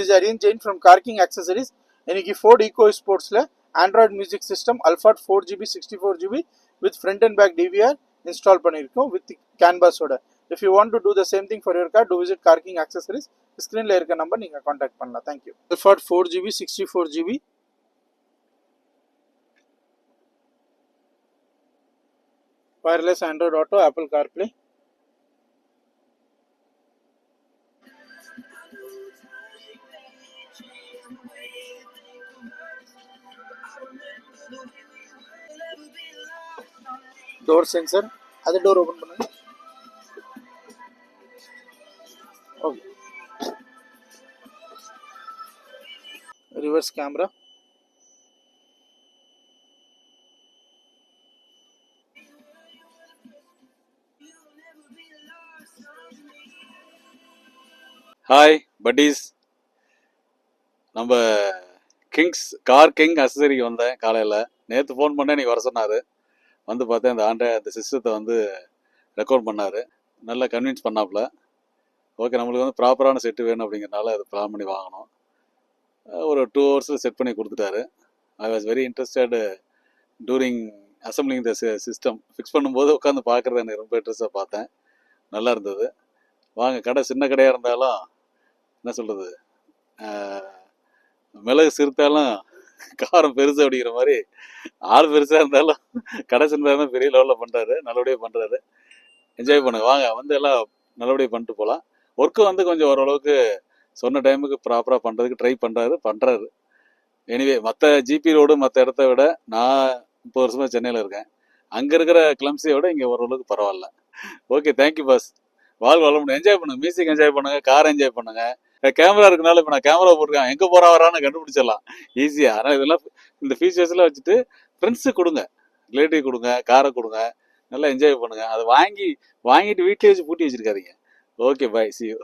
This is Aryan Jain from Car King Accessories. இன்னைக்கு Ford EcoSportsல Android Music System Alphard 4GB 64GB with front and back DVR install பண்ணிருக்கோம் with canvas ஓட. If you want to do the same thing for your car, do visit Car King Accessories. ஸ்கிரீன்ல இருக்க number நீங்க contact பண்ணலாம். Thank you. Alphard 4GB 64GB wireless Android Auto, Apple CarPlay. Door sensor, அது door open பண்ணுங்க. Okay. Reverse camera. Hi buddies, நம்ம car king அசசரிக்கு வந்தேன் காலையில். நேற்று ஃபோன் பண்ணேன், நீங்கள் வர சொன்னார். வந்து பார்த்தேன், அந்த சிஸ்டத்தை வந்து ரெக்கார்ட் பண்ணார். நல்லா கன்வின்ஸ் பண்ணாப்புல. ஓகே, நம்மளுக்கு வந்து ப்ராப்பரான செட்டு வேணும் அப்படிங்கிறனால அது பிளான் பண்ணி வாங்கினோம். ஒரு 2 ஹவர்ஸில் செட் பண்ணி கொடுத்துட்டாரு. I was very interested during assembling the system. Fix பண்ணும்போது உட்காந்து பார்க்குறது எனக்கு ரொம்ப இன்ட்ரெஸ்டாக பார்த்தேன். நல்லா இருந்தது. வாங்க, கடை சின்ன கடையாக இருந்தாலும் என்ன சொல்கிறது, மிளகு சிறுத்தாலும் காரம் பெருசு அப்படிங்கிற மாதிரி, ஆள் பெருசாக இருந்தாலும் கடை சின்னதாக இருந்தால் பெரிய லெவலில் பண்ணுறாரு. நல்லபடியாக பண்ணுறாரு. என்ஜாய் பண்ணுங்க. வாங்க, வந்து எல்லாம் நல்லபடியாக பண்ணிட்டு போகலாம். ஒர்க்கு வந்து கொஞ்சம் ஓரளவுக்கு சொன்ன டைமுக்கு ப்ராப்பராக பண்ணுறதுக்கு ட்ரை பண்ணுறாரு. எனிவே, மற்ற ஜிபி ரோடு மற்ற இடத்த விட நான் 30 வருஷமாக சென்னையில் இருக்கேன். அங்கே இருக்கிற கிளம்ஸையை விட இங்கே ஓரளவுக்கு பரவாயில்ல. Okay, thank you boss. வாழ் வளமுடன். என்ஜாய் பண்ணுங்க, மியூசிக் என்ஜாய் பண்ணுங்க, கார் என்ஜாய் பண்ணுங்க. கேமரா இருக்கனால இப்போ நான் கேமரா போட்டிருக்கேன், எங்கே போகிறா வரான்னு கண்டுபிடிச்சிடலாம் ஈஸியாக. ஆனால் இதெல்லாம் இந்த ஃபீச்சர்ஸ்லாம் வச்சுட்டு ஃப்ரெண்ட்ஸுக்கு கொடுங்க, ரிலேட்டிவ் கொடுங்க, காரை கொடுங்க, நல்லா என்ஜாய் பண்ணுங்க. அதை வாங்கிட்டு வீட்டிலே வச்சு பூட்டி வச்சிருக்காதீங்க. Okay, bye, see you.